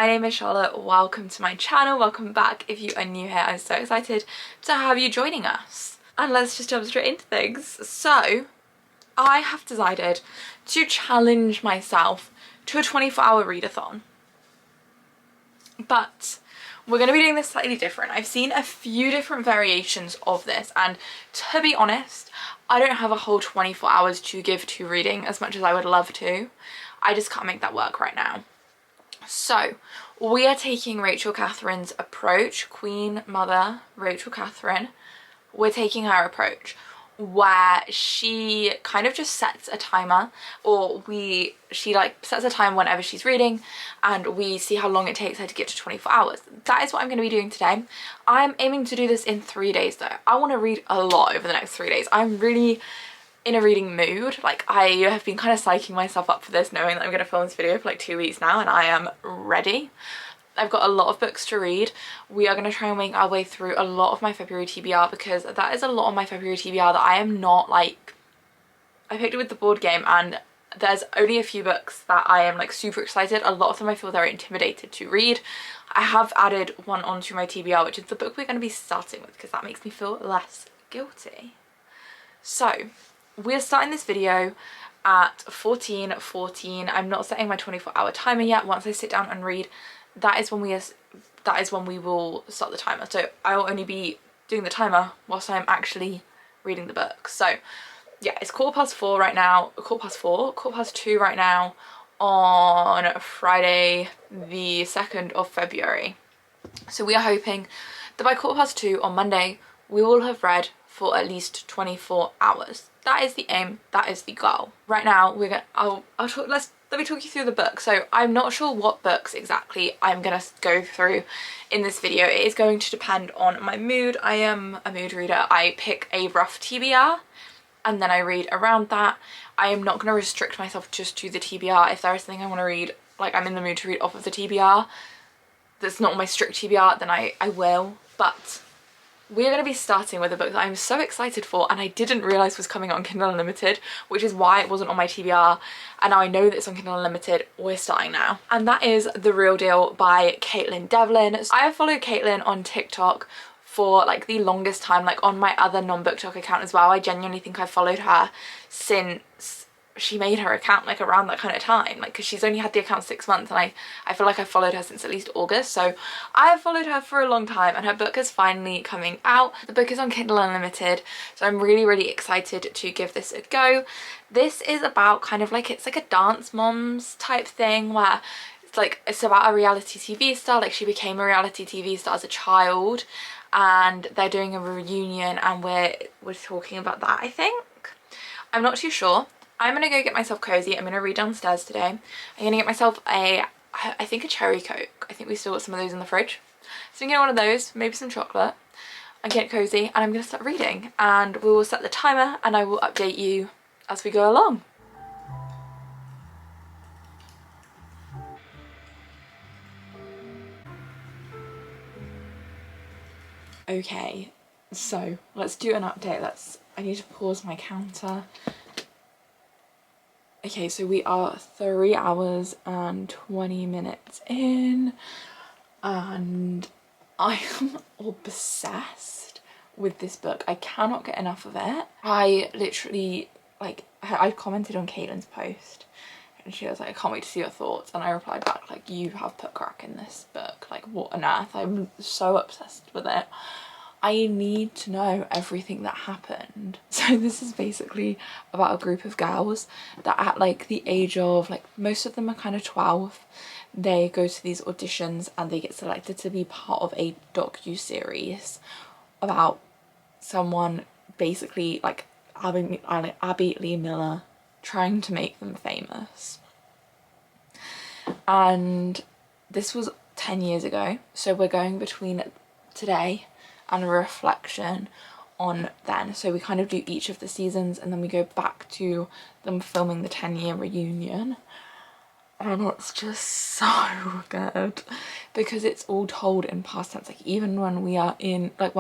my name is Charlotte. Welcome to my channel. Welcome back if you are new here. I'm so excited to have you joining us. And let's just jump straight into things. So, I have decided to challenge myself to a 24-hour readathon. But we're going to be doing this slightly different. I've seen a few different variations of this, and to be honest, I don't have a whole 24 hours to give to reading as much as I would love to. I just can't make that work right now. So we are taking Rachel Catherine's approach, Queen Mother Rachel Catherine. We're taking her approach where she kind of just sets a timer, or she like sets a time whenever she's reading, and we see how long it takes her to get to 24 hours. That is what I'm going to be doing today. I'm aiming to do this in 3 days though. I want to read a lot over the next 3 days. I'm really in a reading mood. Like, I have been kind of psyching myself up for this, knowing that I'm going to film this video for like 2 weeks now, and I am ready. I've got a lot of books to read. We are going to try and make our way through a lot of my February TBR, because that is a lot of my February TBR that I am not like... I picked it with the board game, and there's only a few books that I am like super excited. A lot of them I feel very intimidated to read. I have added one onto my TBR, which is the book we're going to be starting with, because that makes me feel less guilty. So we're starting this video at 14:14. I'm not setting my 24-hour timer yet. Once I sit down and read, that is when we will start the timer. So I will only be doing the timer whilst I'm actually reading the book. So yeah, it's 4:15 right now, 4:15 right now on Friday the 2nd of February. So we are hoping that by 2:15 on Monday we will have read for at least 24 hours. That is the aim, that is the goal. Right now let me talk you through the book. So I'm not sure what books exactly I'm gonna go through in this video. It is going to depend on my mood. I am a mood reader. I pick a rough TBR and then I read around that. I am not gonna restrict myself just to the TBR. If there is something I want to read, like I'm in the mood to read off of the TBR, that's not my strict TBR, then I will. But we're going to be starting with a book that I'm so excited for, and I didn't realise was coming on Kindle Unlimited, which is why it wasn't on my TBR, and now I know that it's on Kindle Unlimited. We're starting now. And that is The Real Deal by Caitlin Devlin. So I have followed Caitlin on TikTok for like the longest time, like on my other non-BookTok account as well. I genuinely think I've followed her since she made her account, like around that kind of time, like because she's only had the account 6 months, and I feel like I've followed her since at least August. So I have followed her for a long time, and her book is finally coming out. The book is on Kindle Unlimited, so I'm really excited to give this a go. This is about kind of like, it's like a dance moms type thing, where it's about a reality TV star. Like, she became a reality TV star as a child, and they're doing a reunion, and we're talking about that, I think. I'm not too sure. I'm gonna go get myself cozy. I'm gonna read downstairs today. I'm gonna get myself I think a cherry coke. I think we still got some of those in the fridge. So I'm gonna get one of those, maybe some chocolate, and get cozy, and I'm gonna start reading, and we will set the timer and I will update you as we go along. Okay, so let's do an update. I need to pause my counter. Okay, so we are 3 hours and 20 minutes in, and I am obsessed with this book. I cannot get enough of it. I literally, like, I commented on Caitlin's post, and she was like, I can't wait to see your thoughts, and I replied back like, you have put crack in this book, like what on earth. I'm so obsessed with it. I need to know everything that happened. So this is basically about a group of girls that at like the age of, like, most of them are kind of 12, they go to these auditions and they get selected to be part of a docu-series about someone, basically like Abby Lee Miller, trying to make them famous. And this was 10 years ago, so we're going between today and a reflection on then. So we kind of do each of the seasons, and then we go back to them filming the 10-year reunion, and it's just so good because it's all told in past tense. Like, even when we are in, like,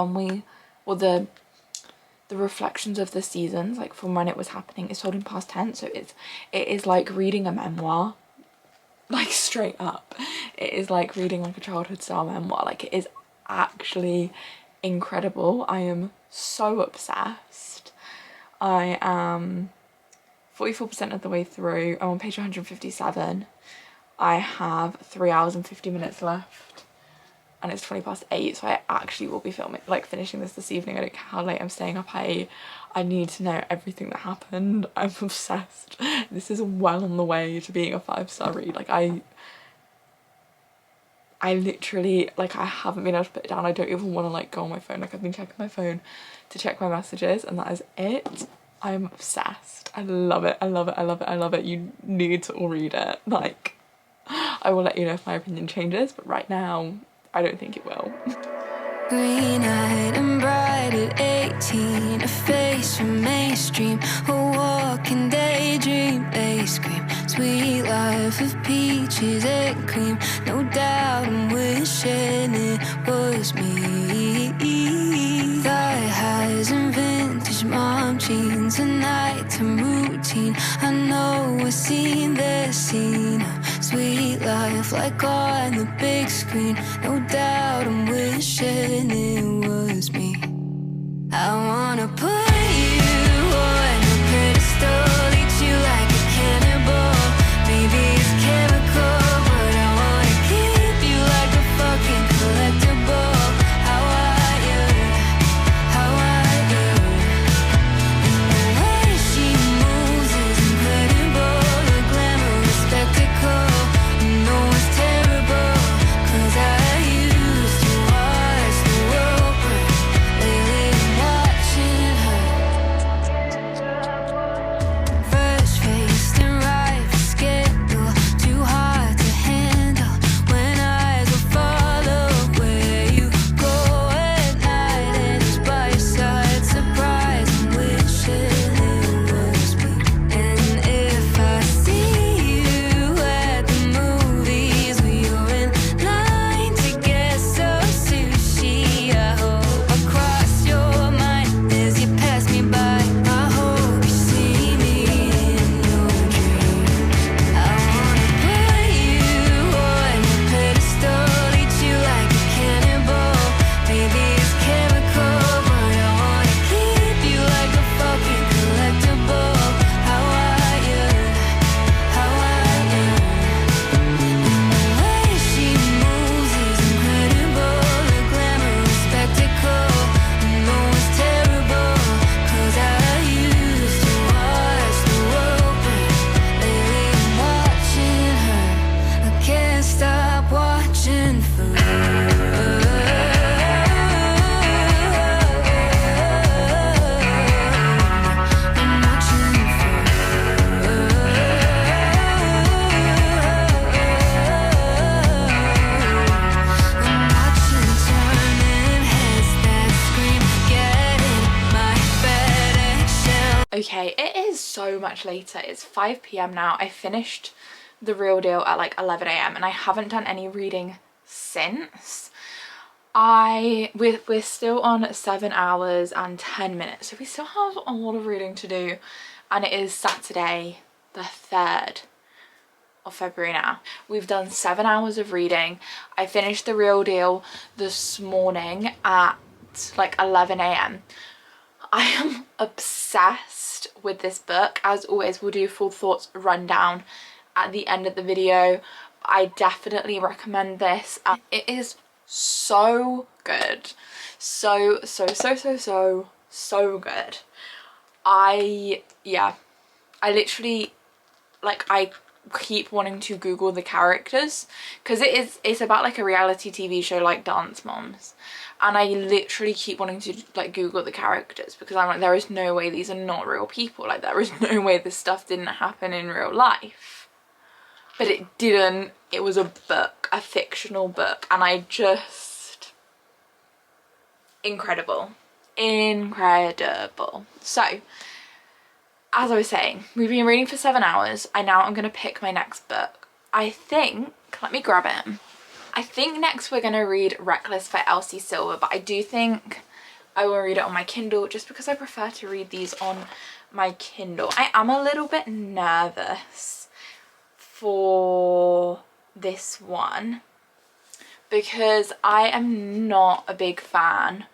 the reflections of the seasons, like from when it was happening, is told in past tense. So it is like reading a memoir, like straight up. It is like reading like a childhood style memoir. Like it is actually incredible. I am so obsessed. I am 44% of the way through. I'm on page 157. I have 3 hours and 50 minutes left and it's 8:20, so I actually will be finishing this evening. I don't care how late I'm staying up. I need to know everything that happened. I'm obsessed. This is well on the way to being a 5-star read. Like I literally, like, I haven't been able to put it down. I don't even want to like go on my phone. Like I've been checking my phone to check my messages and that is it. I'm obsessed. I love it. I love it. I love it. I love it. You need to all read it. Like, I will let you know if my opinion changes, but right now I don't think it will. Green-eyed and bright at 18, a face from mainstream, a walking daydream. They scream, sweet life of peaches and cream. No doubt I'm wishing it was me. Thigh highs and vintage mom jeans, a nighttime routine. I know I've seen this scene. Sweet life like on the big screen. No doubt I'm wishing it was me. I wanna put you on a pedestal, eat you like a cannibal. Maybe it's chemical, but I wanna keep you like a fucking collectible. How are you? How are you? And the way she moves is incredible. The glamorous spectacle. No one's terrible, 'cause I used to watch the world burn. Lately I'm watching her. Fresh-faced and ripe for scandal, too hard to handle. When eyes will follow where you go at night, and it's by your side. Surprise, I'm wishing it was me. And if I see you at the movies, or you're in line to get some sushi, I hope I cross your mind as you pass me by. I hope you see me in your dreams. I wanna put you on a pedestal, eat you like a cannibal. Maybe it's chemical, but I wanna keep you like a fucking collectible. How are you? How are you? And the way she moves is incredible. The glamorous spectacle. No one's terrible, 'cause I used to watch the world burn. Lately I'm watching her. I can't stop watching for I'm watching for I'm watching turning heads that scream, get in my bed eggshell. Okay, it is so much later. It's 5 p.m. now. I finished The Real Deal at like 11 a.m. and I haven't done any reading since. We're still on 7 hours and 10 minutes, so we still have a lot of reading to do, and it is Saturday the 3rd of February now. We've done 7 hours of reading. I finished The Real Deal this morning at like 11 a.m. I am obsessed with this book. As always, we'll do full thoughts rundown at the end of the video. I definitely recommend this. It is so good. So good. I literally, like, I keep wanting to Google the characters, because it's about like a reality TV show like Dance Moms, and I literally keep wanting to like Google the characters, because I'm like, there is no way these are not real people. Like, there is no way this stuff didn't happen in real life. But it didn't. It was a book, a fictional book, and I just, incredible. So, as I was saying, we've been reading for 7 hours. I'm gonna pick my next book. I think, let me grab it. I think next we're gonna read Reckless by Elsie Silver, but I do think I will read it on my Kindle, just because I prefer to read these on my Kindle. I am a little bit nervous for this one because I am not a big fan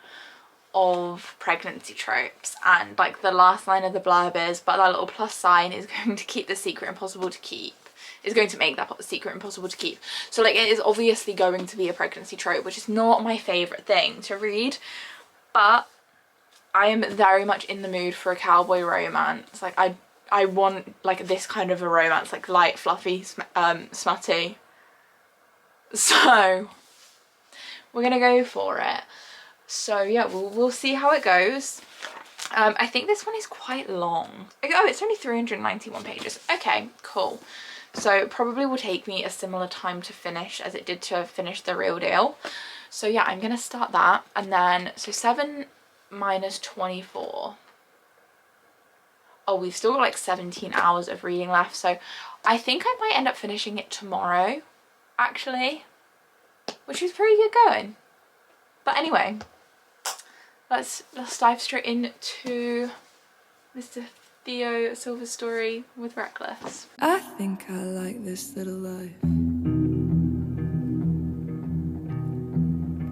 of pregnancy tropes, and like the last line of the blurb is, but that little plus sign is going to keep the secret impossible to keep, is going to make that secret impossible to keep. So like it is obviously going to be a pregnancy trope, which is not my favourite thing to read, but I am very much in the mood for a cowboy romance. Like I want like this kind of a romance, like light, fluffy, smutty. So we're gonna go for it. So yeah, we'll see how it goes. I think this one is quite long. Oh, it's only 391 pages. Okay, cool. So probably will take me a similar time to finish as it did to finish The Real Deal. So yeah, I'm gonna start that, and then so 7 minus 24. Oh, we've still got like 17 hours of reading left, so I think I might end up finishing it tomorrow, actually, which is pretty good going. But anyway, let's dive straight into Mr. Theo Silver's story with Reckless. I think I like this little life.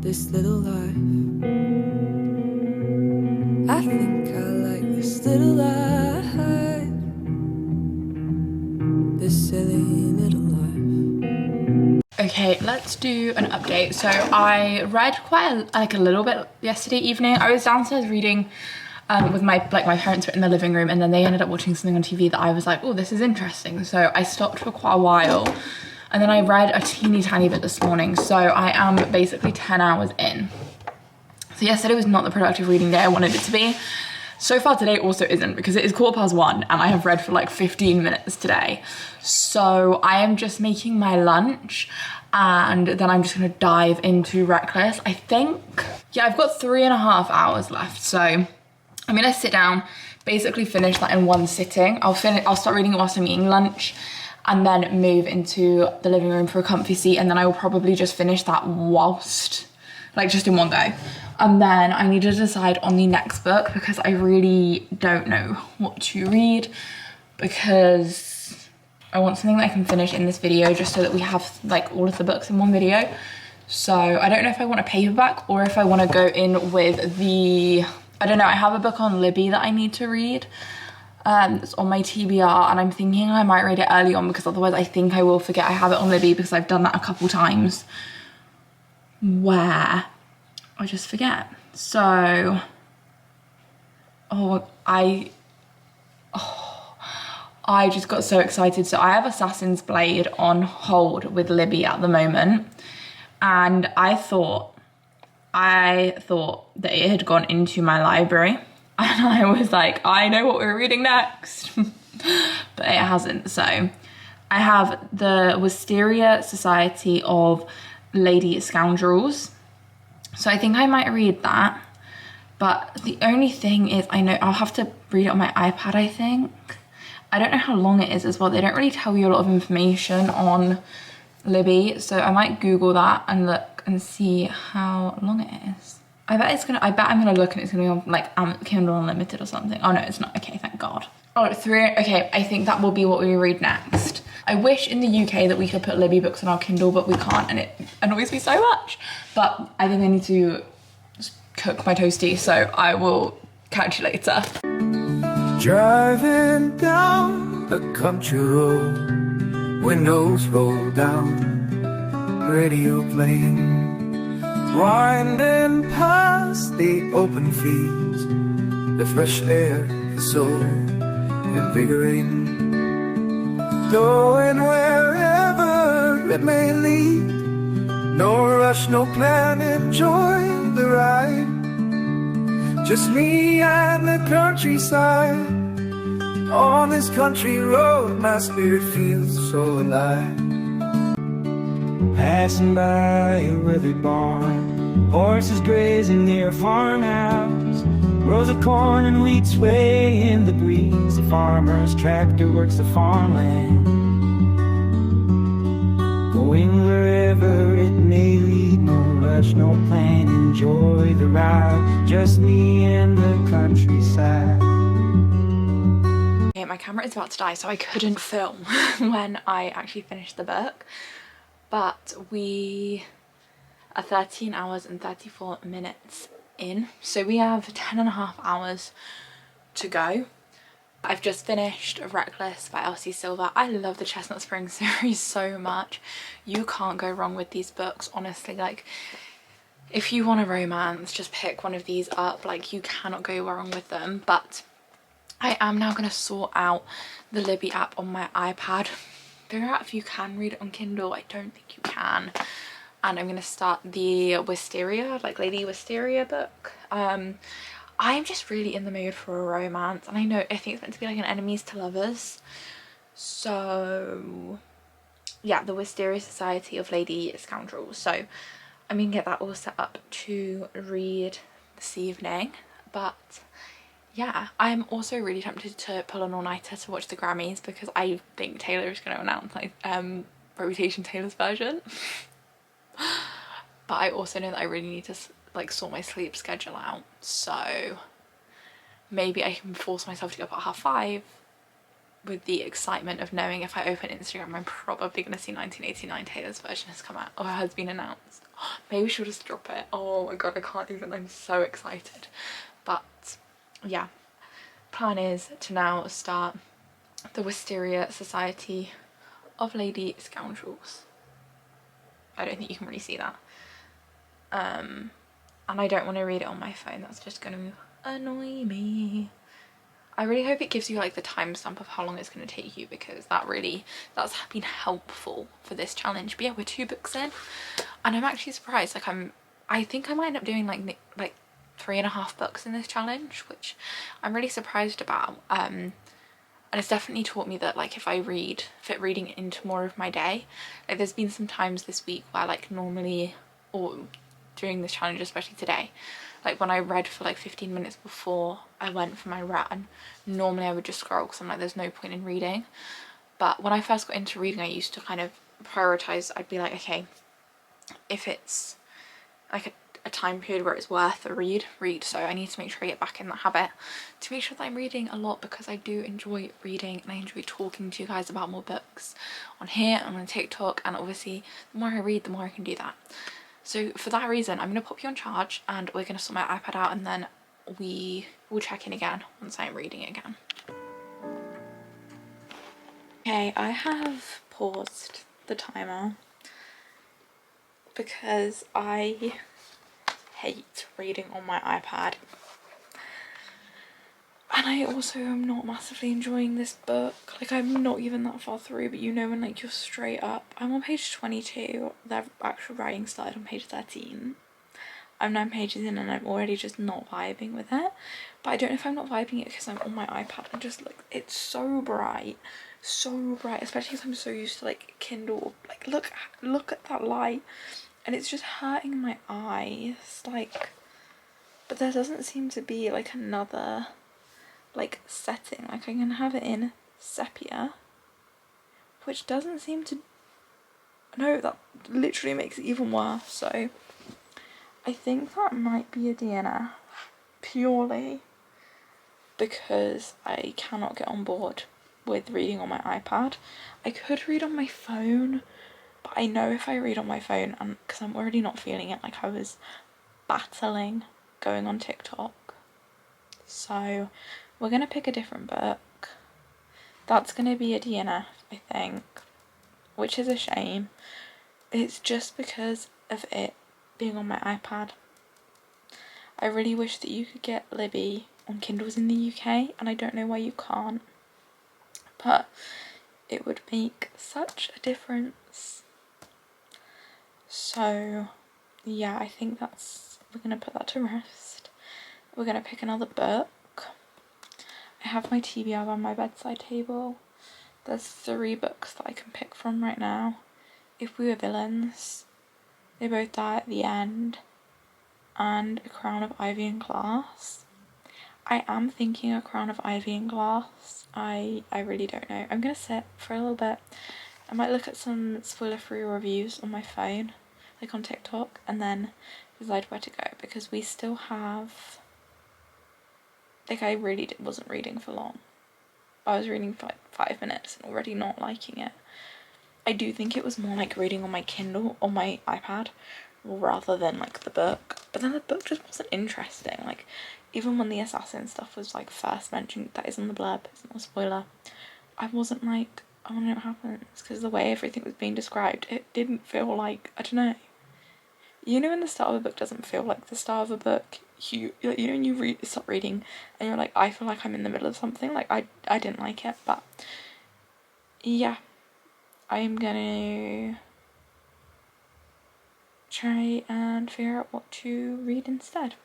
This little life. I think I like this little life. This silly little life. Okay, let's do an update. So I read quite a little bit yesterday evening. I was downstairs reading with my parents were in the living room, and then they ended up watching something on TV that I was like, oh, this is interesting. So I stopped for quite a while, and then I read a teeny tiny bit this morning. So I am basically 10 hours in. So yesterday was not the productive reading day I wanted it to be. So far today also isn't, because it is 1:15 and I have read for like 15 minutes today. So I am just making my lunch, and then I'm just gonna dive into Reckless. I think, yeah, I've got 3.5 hours left. So I'm gonna sit down, basically finish that in one sitting. I'll start reading it whilst I'm eating lunch, and then move into the living room for a comfy seat, and then I will probably just finish that whilst, like, just in one go. And then I need to decide on the next book, because I really don't know what to read, because I want something that I can finish in this video just so that we have like all of the books in one video. So I don't know if I want a paperback or if I want to go in with the, I don't know, I have a book on Libby that I need to read. It's on my TBR, and I'm thinking I might read it early on, because otherwise I think I will forget I have it on Libby, because I've done that a couple times where I just forget. So, I just got so excited. So I have Assassin's Blade on hold with Libby at the moment, and I thought that it had gone into my library, and I was like, I know what we're reading next. But it hasn't. So I have the Wisteria Society of Lady Scoundrels. So I think I might read that. But the only thing is, I know I'll have to read it on my iPad, I think. I don't know how long it is as well. They don't really tell you a lot of information on Libby, so I might Google that and look and see how long it is. I bet I'm gonna look and it's gonna be on like Kindle Unlimited or something. Oh no, it's not. Okay, thank God. Oh, okay, I think that will be what we read next. I wish in the UK that we could put Libby books on our Kindle, but we can't, and it annoys me so much. But I think I need to cook my toasty, so I will catch you later. Driving down the country road, windows roll down, radio playing, winding past the open fields, the fresh air is so invigorating, going wherever it may lead, no rush, no plan, enjoy the ride, just me and the countryside. On this country road, my spirit feels so alive. Passing by a weathered barn, horses grazing near a farmhouse, rows of corn and wheat sway in the breeze. The farmer's tractor works the farmland, going wherever it may lead. No rush, no plan, enjoy the ride, just me and the countryside. Yeah, my camera is about to die, so I couldn't film when I actually finished the book, but we are 13 hours and 34 minutes in, so we have 10.5 hours to go. I've just finished Reckless by Elsie Silver. I love the Chestnut Spring series so much. You can't go wrong with these books, honestly. Like, if you want a romance, just pick one of these up. Like, you cannot go wrong with them. But I am now going to sort out the Libby app on my iPad. Figure out if you can read it on Kindle. I don't think you can. And I'm going to start the Wisteria, like Lady Wisteria book. I'm just really in the mood for a romance, and I think it's meant to be like an enemies to lovers. So yeah, the Wisteria Society of Lady Scoundrels. So I'm gonna get that all set up to read this evening. But yeah, I'm also really tempted to pull an all-nighter to watch the Grammys, because I think Taylor is going to announce like Reputation Taylor's version. But I also know that I really need to like sort my sleep schedule out, so maybe I can force myself to get up at 5:30 with the excitement of knowing if I open Instagram I'm probably going to see 1989 Taylor's version has come out or has been announced. Maybe she'll just drop it. Oh my god, I can't even, I'm so excited. But yeah, plan is to now start the Wisteria Society of Lady Scoundrels. I don't think you can really see that. And I don't want to read it on my phone. That's just going to annoy me. I really hope it gives you like the timestamp of how long it's going to take you, because that's been helpful for this challenge. But yeah, we're 2 books in, and I'm actually surprised. Like I think I might end up doing like 3.5 books in this challenge, which I'm really surprised about. And it's definitely taught me that like if I fit reading into more of my day. Like there's been some times this week where like normally, or during this challenge, especially today, like when I read for like 15 minutes before I went for my run, normally I would just scroll because I'm like, there's no point in reading. But when I first got into reading, I used to kind of prioritize. I'd be like, okay, if it's like a time period where it's worth a read. So I need to make sure I get back in that habit to make sure that I'm reading a lot, because I do enjoy reading and I enjoy talking to you guys about more books on here and on TikTok, and obviously the more I read, the more I can do that. So for that reason, I'm going to pop you on charge and we're going to sort my iPad out, and then we will check in again once I'm reading it again. Okay, I have paused the timer because I hate reading on my iPad. And I also am not massively enjoying this book. Like, I'm not even that far through, but you know when like you're straight up. I'm on page 22. The actual writing started on page 13. I'm 9 pages in and I'm already just not vibing with it. But I don't know if I'm not vibing it because I'm on my iPad and just like, it's so bright, especially because I'm so used to like Kindle. Like look at that light, and it's just hurting my eyes. Like, but there doesn't seem to be like another like setting. Like I can have it in sepia, which doesn't seem to, no, that literally makes it even worse. So I think that might be a DNF, purely because I cannot get on board with reading on my iPad. I could read on my phone, but I know if I read on my phone, and because I'm already not feeling it, like I was battling going on TikTok. So we're going to pick a different book. That's going to be a DNF, I think, which is a shame. It's just because of it being on my iPad. I really wish that you could get Libby on Kindles in the UK, and I don't know why you can't, but it would make such a difference. So yeah, I think we're going to put that to rest. We're going to pick another book. I have my TBR on my bedside table. There's 3 books that I can pick from right now. If We Were Villains, They Both Die at the End, and A Crown of Ivy and Glass. I am thinking A Crown of Ivy and Glass. I really don't know. I'm going to sit for a little bit. I might look at some spoiler-free reviews on my phone, like on TikTok, and then decide where to go, because we still have, like, I really wasn't reading for long. I was reading for like 5 minutes and already not liking it. I do think it was more like reading on my Kindle or my iPad rather than like the book. But then the book just wasn't interesting. Like even when the assassin stuff was like first mentioned, that is on the blurb, it's not a spoiler, I wasn't like, I want to know what happens, because the way everything was being described, it didn't feel like, I don't know. You know when the start of a book doesn't feel like the start of a book? You know when you start reading and you're like, I feel like I'm in the middle of something. Like I didn't like it, but yeah, I am gonna try and figure out what to read instead,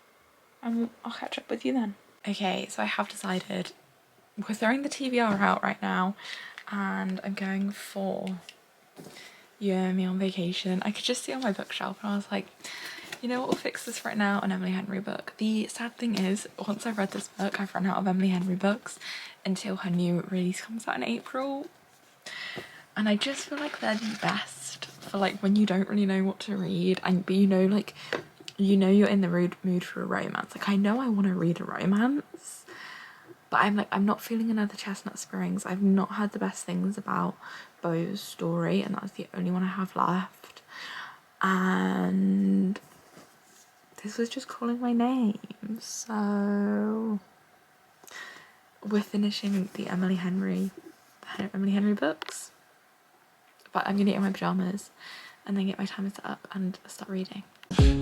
and I'll catch up with you then. Okay, so I have decided we're throwing the TBR out right now and I'm going for You and Me on Vacation. I could just see it on my bookshelf and I was like, you know what will fix this right now? An Emily Henry book. The sad thing is, once I've read this book, I've run out of Emily Henry books until her new release comes out in April. And I just feel like they're the best for like when you don't really know what to read, and but you know, like, you know you're in the mood for a romance. Like I know I want to read a romance, but I'm like, I'm not feeling another Chestnut Springs. I've not heard the best things about Beau's story, and that's the only one I have left. And this was just calling my name, so we're finishing the Emily Henry books. But I'm gonna get in my pajamas and then get my timer set up and start reading.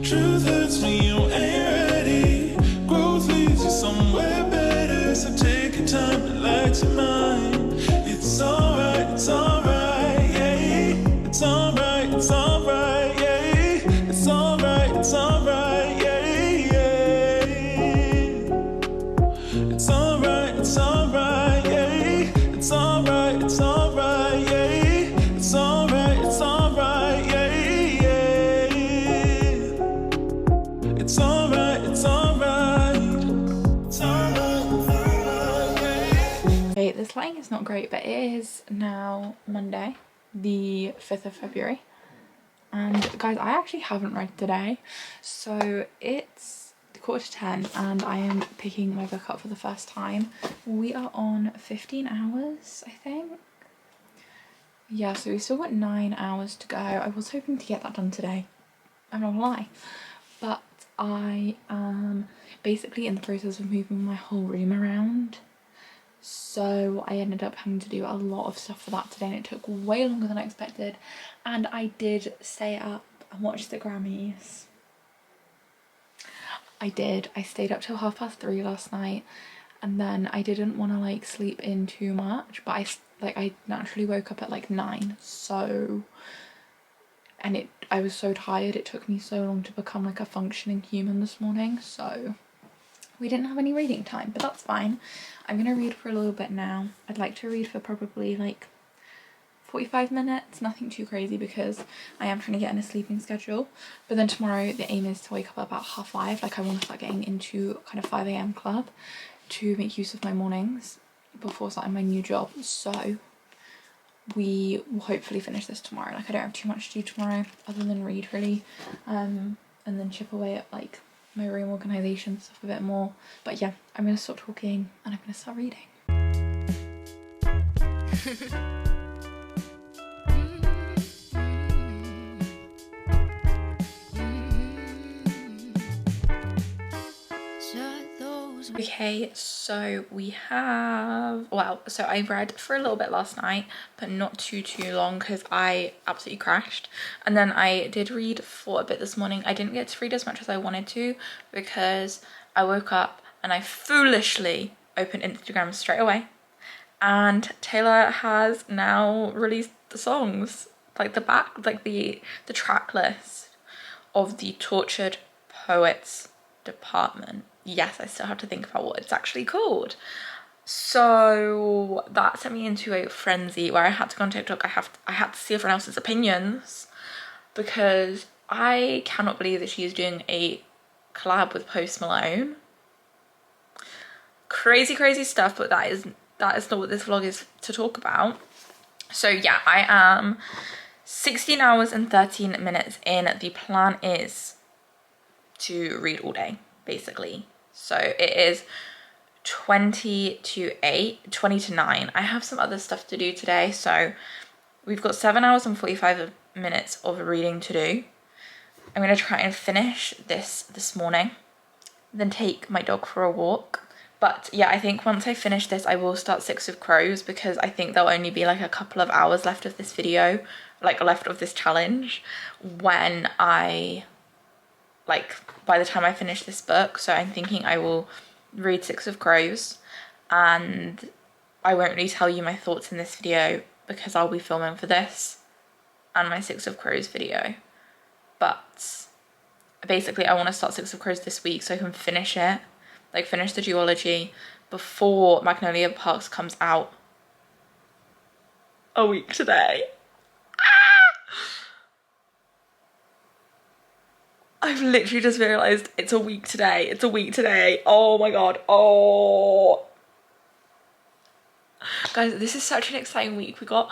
Truth hurts when you ain't ready. Growth leads you somewhere better. So take your time, relax your mind. It's alright, it's alright, yeah. It's alright, it's alright, yeah. It's alright, it's alright, yeah, yeah. It's alright, it's alright, yeah. It's alright, it's alright, yeah. It's alright, it's alright, yeah, yeah. It's alright, it's alright. It's alright, yeah. Okay, this lighting is not great, but it is now Monday, the 5th of February. And guys, I actually haven't read today. So it's 9:45 and I am picking my book up for the first time. We are on 15 hours, I think. Yeah, so we've still got 9 hours to go. I was hoping to get that done today, I'm not gonna lie. But I am basically in the process of moving my whole room around. So I ended up having to do a lot of stuff for that today, and it took way longer than I expected. And I did stay up and watch the Grammys. I did. I stayed up till 3:30 last night, and then I didn't want to like sleep in too much, but I naturally woke up at like 9. So, and I was so tired, it took me so long to become like a functioning human this morning, so we didn't have any reading time, but that's fine. I'm gonna read for a little bit now. I'd like to read for probably like 45 minutes, nothing too crazy, because I am trying to get in a sleeping schedule. But then tomorrow the aim is to wake up at about 5:30. Like I want to start getting into kind of 5 AM club to make use of my mornings before starting my new job. So we will hopefully finish this tomorrow. Like I don't have too much to do tomorrow other than read really, and then chip away at like my room organisation stuff a bit more. But yeah, I'm gonna stop talking and I'm gonna start reading. Okay, so we have, well, so I read for a little bit last night, but not too long because I absolutely crashed. And then I did read for a bit this morning. I didn't get to read as much as I wanted to because I woke up and I foolishly opened Instagram straight away. And Taylor has now released the songs, like the track list of the Tortured Poets Department. Yes, I still have to think about what it's actually called. So that sent me into a frenzy where I had to go on TikTok. I had to see everyone else's opinions because I cannot believe that she is doing a collab with Post Malone. Crazy stuff, but that is not what this vlog is to talk about. So yeah, I am 16 hours and 13 minutes in. The plan is to read all day, basically. So it is 20 to 9. I have some other stuff to do today, so we've got 7 hours and 45 minutes of reading to do. I'm going to try and finish this morning, then take my dog for a walk. But yeah, I think once I finish this, I will start Six of Crows, because I think there'll only be like a couple of hours left of this video, like left of this challenge, when I, like, by the time I finish this book. So I'm thinking I will read Six of Crows, and I won't really tell you my thoughts in this video because I'll be filming for this and my Six of Crows video. But basically I want to start Six of Crows this week so I can finish it, like finish the duology before Magnolia Parks comes out a week today. I've literally just realised it's a week today. It's a week today. Oh my god. Oh. Guys, this is such an exciting week. We got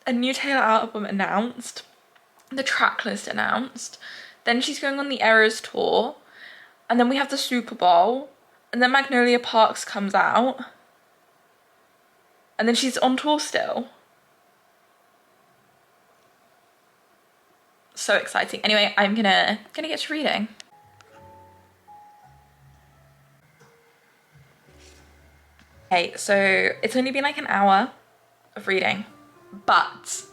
a new Taylor album announced, the track list announced, then she's going on the Eras tour, and then we have the Super Bowl, and then Magnolia Parks comes out, and then she's on tour still. So exciting. Anyway, I'm gonna get to reading. Okay, so it's only been like an hour of reading, but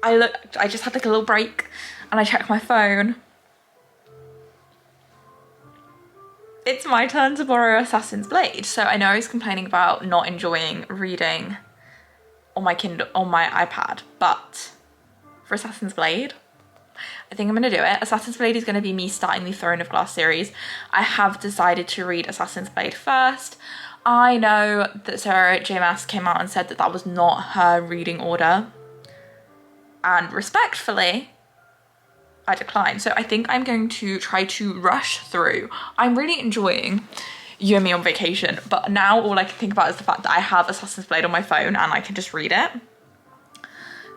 I just had like a little break and I checked my phone. It's my turn to borrow Assassin's Blade. So I know I was complaining about not enjoying reading on my Kindle, on my iPad, but for Assassin's Blade, I think I'm gonna do it. Assassin's Blade is gonna be me starting the Throne of Glass series. I have decided to read Assassin's Blade first. I know that Sarah J. Maas came out and said that that was not her reading order, and respectfully, I declined. So I think I'm going to try to rush through. I'm really enjoying You and Me on Vacation, but now all I can think about is the fact that I have Assassin's Blade on my phone and I can just read it.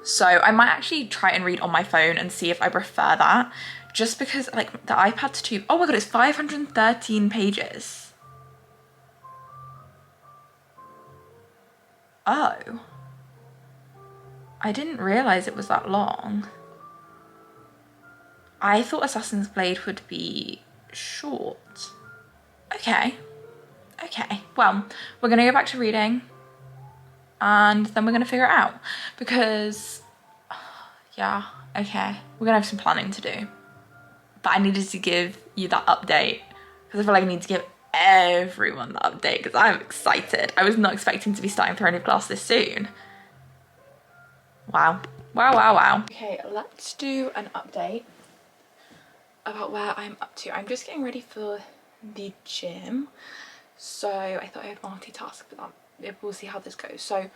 So I might actually try and read on my phone and see if I prefer that, just because like the iPad's too, oh my god, it's 513 pages. Oh, I didn't realise it was that long. I thought Assassin's Blade would be short. Okay, well, we're gonna go back to reading and then we're gonna figure it out, because yeah, okay, we're gonna have some planning to do, but I needed to give you that update because I feel like I need to give everyone the update because I'm excited. I was not expecting to be starting Throne of Glass this soon. Wow. Okay, let's do an update about where I'm up to. I'm just getting ready for the gym, so I thought I would multitask, but we'll see how this goes. So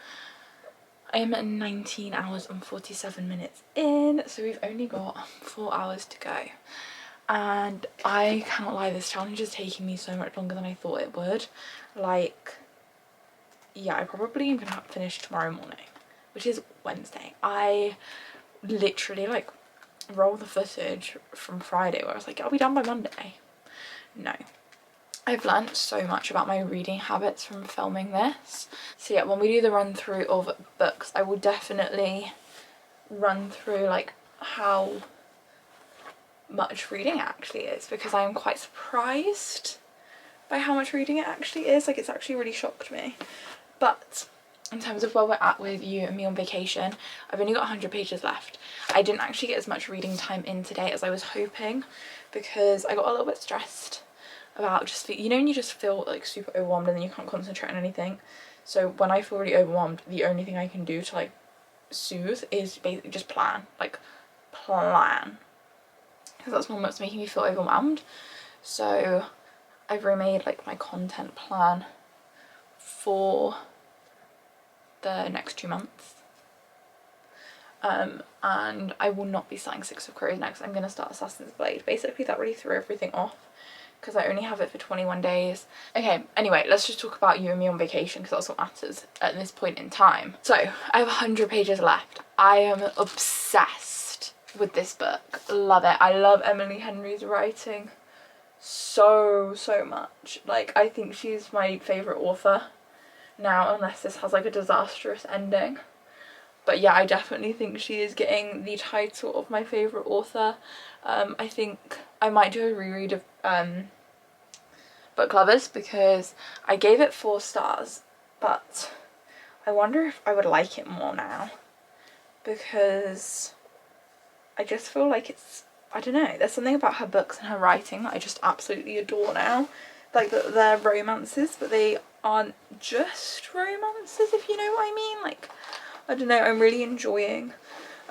I am at 19 hours and 47 minutes in, so we've only got 4 hours to go. And I cannot lie, this challenge is taking me so much longer than I thought it would. Like, yeah, I probably am gonna finish tomorrow morning, which is Wednesday. I literally like roll the footage from Friday where I was like, I'll be done by Monday. No. I've learnt so much about my reading habits from filming this. So yeah, when we do the run through of books, I will definitely run through like how much reading it actually is, because I am quite surprised by how much reading it actually is. Like, it's actually really shocked me. But in terms of where we're at with You and Me on Vacation, I've only got 100 pages left. I didn't actually get as much reading time in today as I was hoping, because I got a little bit stressed about just, you know, when you just feel like super overwhelmed and then you can't concentrate on anything. So when I feel really overwhelmed, the only thing I can do to like soothe is basically just plan, because that's what's making me feel overwhelmed. So I've remade like my content plan for the next 2 months, and I will not be starting Six of Crows next. I'm going to start Assassin's Blade. Basically that really threw everything off because I only have it for 21 days. Okay, anyway, let's just talk about You and Me on Vacation, because that's what matters at this point in time. So I have 100 pages left. I am obsessed with this book. Love it. I love Emily Henry's writing so much. Like, I think she's my favourite author now, unless this has like a disastrous ending. But yeah, I definitely think she is getting the title of my favourite author. I think I might do a reread of Book Lovers, because I gave it 4 stars, but I wonder if I would like it more now, because I just feel like it's, I don't know, there's something about her books and her writing that I just absolutely adore now. Like, they're romances, but they aren't just romances, if you know what I mean. Like, I don't know, I'm really enjoying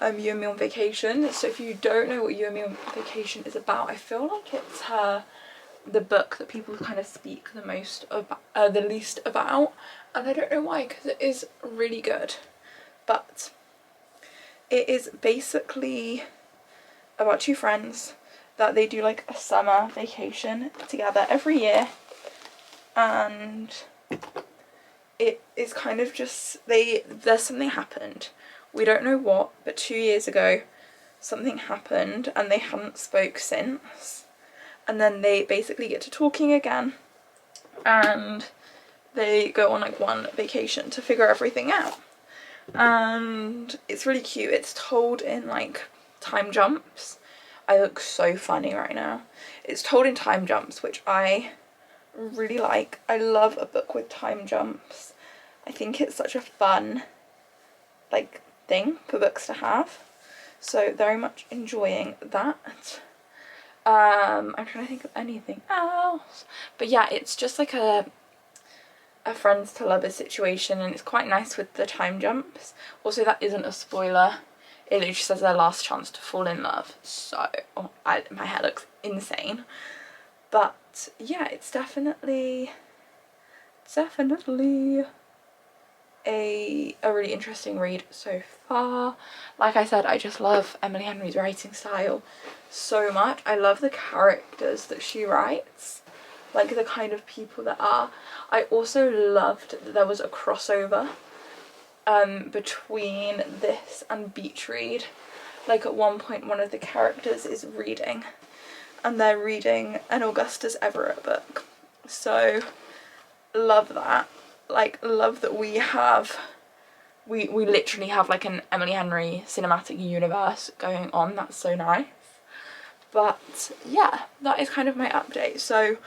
You and Me on Vacation. So if you don't know what You and Me on Vacation is about, I feel like it's the book that people kind of speak the most about, the least about, and I don't know why, because it is really good. But it is basically about 2 friends that they do like a summer vacation together every year, and it is kind of just, there's something happened, we don't know what, but 2 years ago something happened and they haven't spoke since, and then they basically get to talking again, and they go on like one vacation to figure everything out. And it's really cute. It's told in like time jumps. I look so funny right now. It's told in time jumps, which I really like. I love a book with time jumps. I think it's such a fun like thing for books to have, so very much enjoying that. I'm trying to think of anything else, but yeah, it's just like a friends to lovers situation, and it's quite nice with the time jumps. Also, that isn't a spoiler, it literally says their last chance to fall in love, so my hair looks insane. But yeah, it's definitely a really interesting read so far. Like I said, I just love Emily Henry's writing style so much. I love the characters that she writes, like the kind of people that are. I also loved that there was a crossover between this and Beach Read. Like at one point one of the characters is reading, and they're reading an Augustus Everett book, so love that. Like, love that we literally have like an Emily Henry cinematic universe going on. That's so nice. But yeah, that is kind of my update. So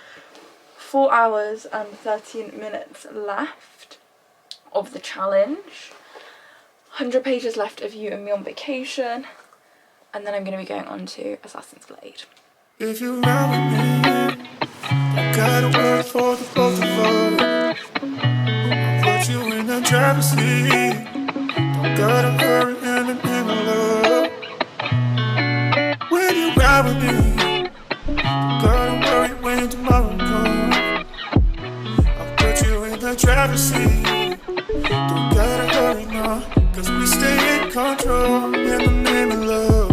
4 hours and 13 minutes left of the challenge, 100 pages left of You and Me on Vacation, and then I'm going to be going on to Assassin's Blade. If you ride with me, I got a word for the both of us. I'll put you in the driver's seat. Don't gotta hurry in the love. When you ride with me, don't gotta worry when tomorrow comes. I'll put you in the driver's seat. Don't gotta hurry now, 'cause we stay in control in the name of love.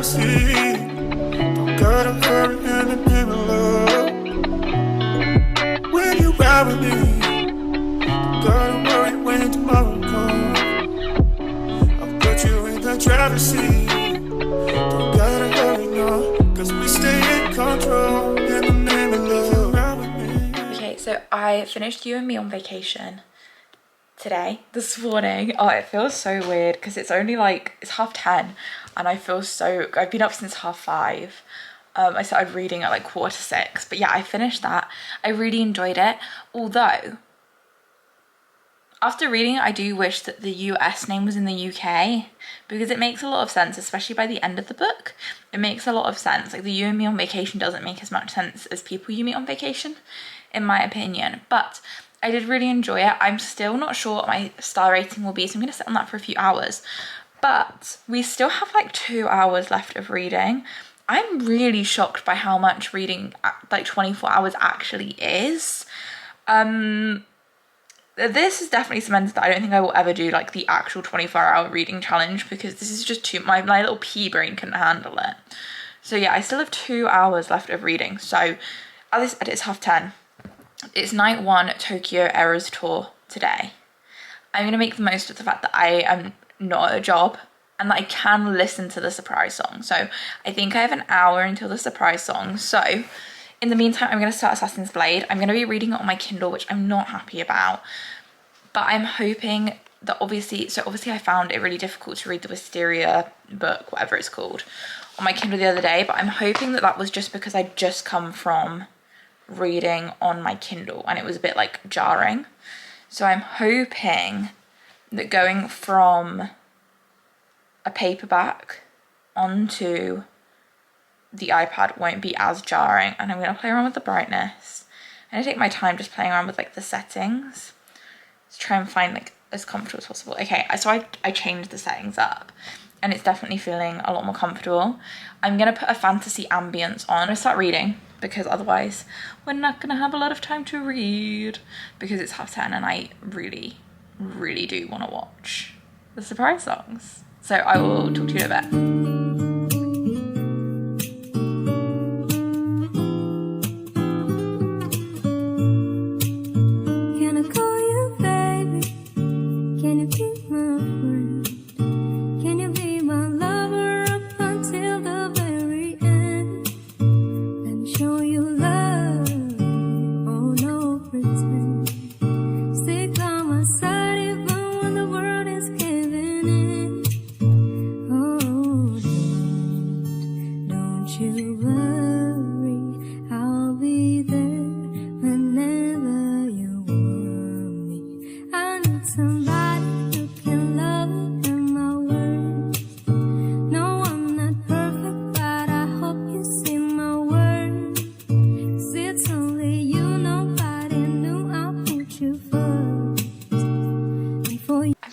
Don't gotta hurry in the name of love. When you ride with me, don't gotta worry when tomorrow comes. I'll put you in the driver's seat. Don't gotta hurry now, 'cause we stay in control in the name of love. Okay, so I finished You and Me on Vacation this morning. Oh, it feels so weird because it's only like, it's 10:30 and I feel so, I've been up since 5:30. I started reading at like 5:45, but yeah, I finished that. I really enjoyed it, although After reading it, I do wish that the US name was in the UK, because it makes a lot of sense, especially by the end of the book. It makes a lot of sense. Like, the You and Me on Vacation doesn't make as much sense as People You Meet on Vacation, in my opinion. But I did really enjoy it. I'm still not sure what my star rating will be, so I'm going to sit on that for a few hours. But we still have like 2 hours left of reading. I'm really shocked by how much reading like 24 hours actually is. This has definitely cemented that I don't think I will ever do like the actual 24-hour reading challenge, because this is just too, my little pea brain couldn't handle it. So yeah, I still have 2 hours left of reading. So as I said, it's 10:30. It's night 1 Tokyo Eras Tour today. I'm going to make the most of the fact that I am not at a job and that I can listen to the surprise song. So I think I have an hour until the surprise song. So in the meantime, I'm going to start Assassin's Blade. I'm going to be reading it on my Kindle, which I'm not happy about. But I'm hoping that obviously I found it really difficult to read the Wisteria book, whatever it's called, on my Kindle the other day. But I'm hoping that that was just because I'd just come from reading on my Kindle and it was a bit like jarring. So I'm hoping that going from a paperback onto the iPad won't be as jarring, and I'm going to play around with the brightness. I'm going to take my time just playing around with like the settings to try and find like as comfortable as possible. Okay, so I changed the settings up and it's definitely feeling a lot more comfortable. I'm going to put a fantasy ambience on. I'm going to start reading, because otherwise we're not going to have a lot of time to read, because it's 10:30 and I really, really do want to watch the surprise songs. So I will talk to you in a bit.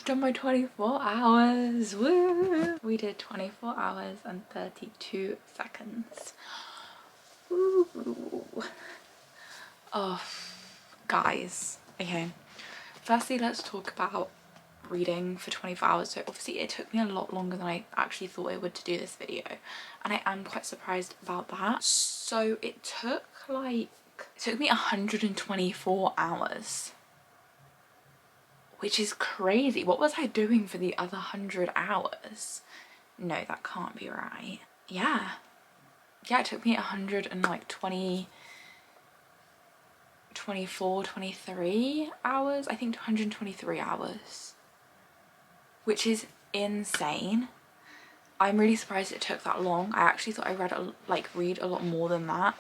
Done my 24 hours. Woo! We did 24 hours and 32 seconds. Woo! Oh, guys. Okay. Firstly, let's talk about reading for 24 hours. So obviously it took me a lot longer than I actually thought it would to do this video, and I am quite surprised about that. So it took me 124 hours. Which is crazy. What was I doing for the other 100 hours? No, that can't be right. Yeah, it took me 23 hours. I think 123 hours. Which is insane. I'm really surprised it took that long. I actually thought I read a lot more than that.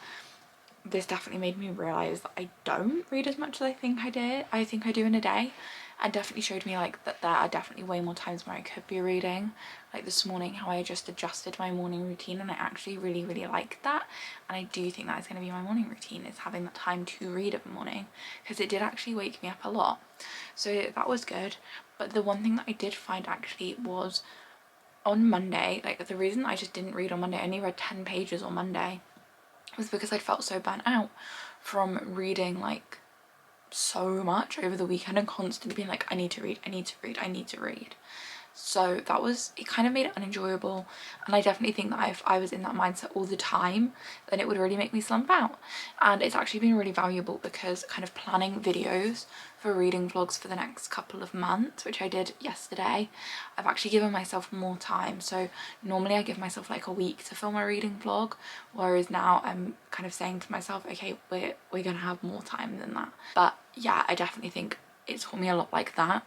This definitely made me realise that I don't read as much as I think I do in a day. And definitely showed me like that there are definitely way more times where I could be reading. Like this morning, how I just adjusted my morning routine, and I actually really, really like that. And I do think that is going to be my morning routine, is having that time to read in the morning, because it did actually wake me up a lot. So that was good. But the one thing that I did find actually was on Monday, like the reason I just didn't read on Monday, I only read 10 pages on Monday, was because I'd felt so burnt out from reading like so much over the weekend and constantly being like, I need to read. So that was, it kind of made it unenjoyable. And I definitely think that if I was in that mindset all the time, then it would really make me slump out. And it's actually been really valuable, because kind of planning videos for reading vlogs for the next couple of months, which I did yesterday, I've actually given myself more time. So normally I give myself like a week to film a reading vlog, whereas now I'm kind of saying to myself, okay, we're gonna have more time than that. But yeah, I definitely think it taught me a lot like that.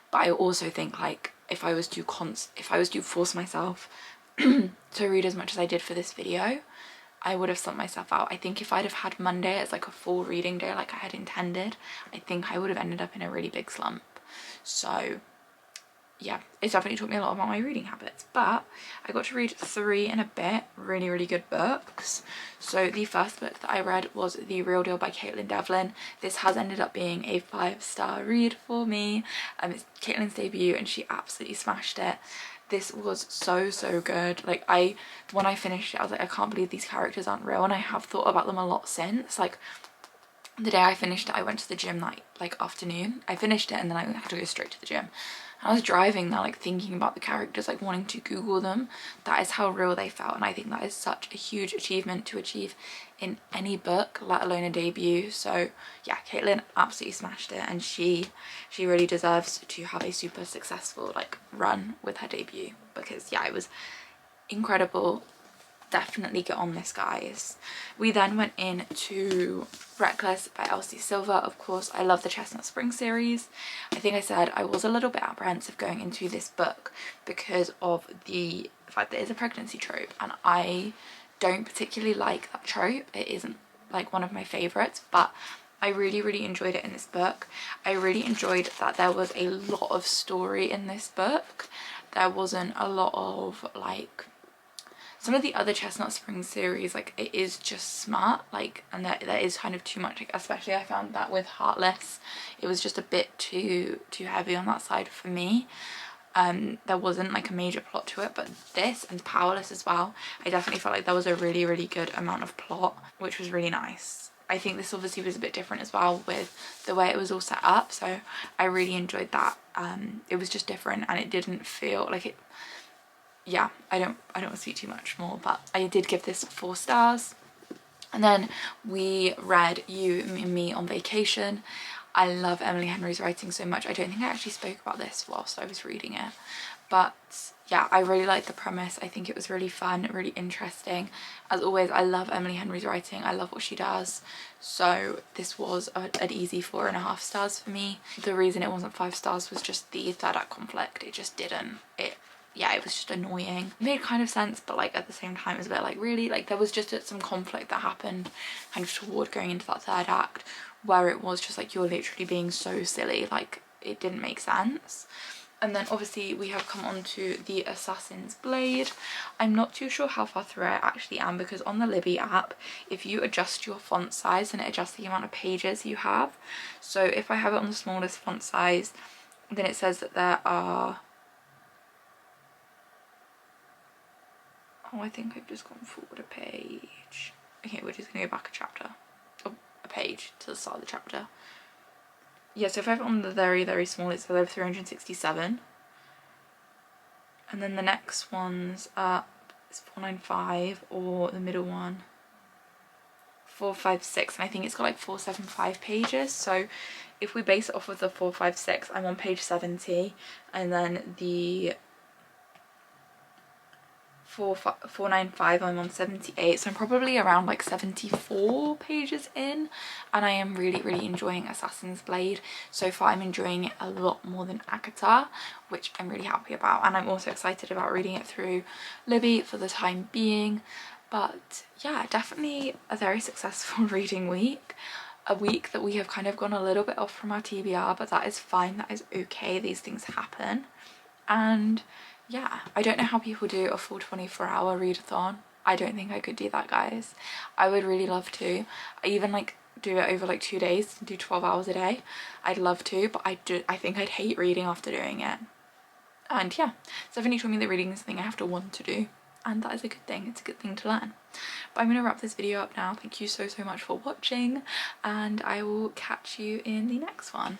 But I also think like if I was to force myself to read as much as I did for this video, I would have slumped myself out. I think if I'd have had Monday as like a full reading day like I had intended, I think I would have ended up in a really big slump. So yeah, it's definitely taught me a lot about my reading habits. But I got to read 3 and a bit really good books. So the first book that I read was The Real Deal by Caitlin Devlin. This has ended up being a 5-star read for me. It's Caitlin's debut and she absolutely smashed it. This was so good. Like, when I finished it, I was like, I can't believe these characters aren't real, and I have thought about them a lot since. Like, the day I finished it, I went to the gym that like afternoon. I finished it and then I had to go straight to the gym. I was driving there, like thinking about the characters, like wanting to Google them. That is how real they felt, and I think that is such a huge achievement to achieve in any book, let alone a debut. So yeah, Caitlin absolutely smashed it, and she really deserves to have a super successful like run with her debut, because yeah, it was incredible. Definitely get on this, guys. We then went into Reckless by Elsie Silver. Of course, I love the Chestnut Spring series. I think I said I was a little bit apprehensive going into this book because of the fact that it's a pregnancy trope, and I don't particularly like that trope. It isn't like one of my favorites, but I really enjoyed it in this book. I really enjoyed that there was a lot of story in this book. There wasn't a lot of like some of the other Chestnut Spring series, like it is just smart, like, and there is kind of too much, like, especially I found that with Heartless it was just a bit too heavy on that side for me. There wasn't like a major plot to it, but this and Powerless as well, I definitely felt like there was a really good amount of plot, which was really nice. I think this obviously was a bit different as well with the way it was all set up, so I really enjoyed that. It was just different and it didn't feel like it. Yeah, I don't want to speak too much more, but I did give this 4 stars. And then we read You, Me on Vacation. I love Emily Henry's writing so much. I don't think I actually spoke about this whilst I was reading it, but yeah, I really liked the premise. I think it was really fun, really interesting. As always, I love Emily Henry's writing. I love what she does. So this was an easy 4.5 stars for me. The reason it wasn't 5 stars was just the third act conflict. It just didn't. Yeah, it was just annoying. It made kind of sense, but like at the same time it was a bit like, really? Like there was just some conflict that happened kind of toward going into that third act where it was just like, you're literally being so silly, like it didn't make sense. And then obviously we have come on to The Assassin's Blade. I'm not too sure how far through I actually am, because on the Libby app, if you adjust your font size, then it adjusts the amount of pages you have. So if I have it on the smallest font size, then it says that there are, oh, I think I've just gone forward a page. Okay, we're just gonna go back a chapter. Oh, a page to the start of the chapter. Yeah, so if I have it on the very small, it's over 367. And then the next one's is 495, or the middle one 456, and I think it's got like 475 pages. So if we base it off of the 456, I'm on page 70, and then the 495 I'm on 78, so I'm probably around like 74 pages in, and I am really enjoying Assassin's Blade. So far I'm enjoying it a lot more than Akata, which I'm really happy about, and I'm also excited about reading it through Libby for the time being. But yeah, definitely a very successful reading week. A week that we have kind of gone a little bit off from our TBR, but that is fine, that is okay, these things happen. And yeah, I don't know how people do a full 24-hour readathon. I don't think I could do that, guys. I would really love to. I even like do it over like 2 days, do 12 hours a day. I'd love to, but I think I'd hate reading after doing it. And yeah, it's definitely taught me that reading is something I have to want to do, and that is a good thing. It's a good thing to learn. But I'm gonna wrap this video up now. Thank you so much for watching, and I will catch you in the next one.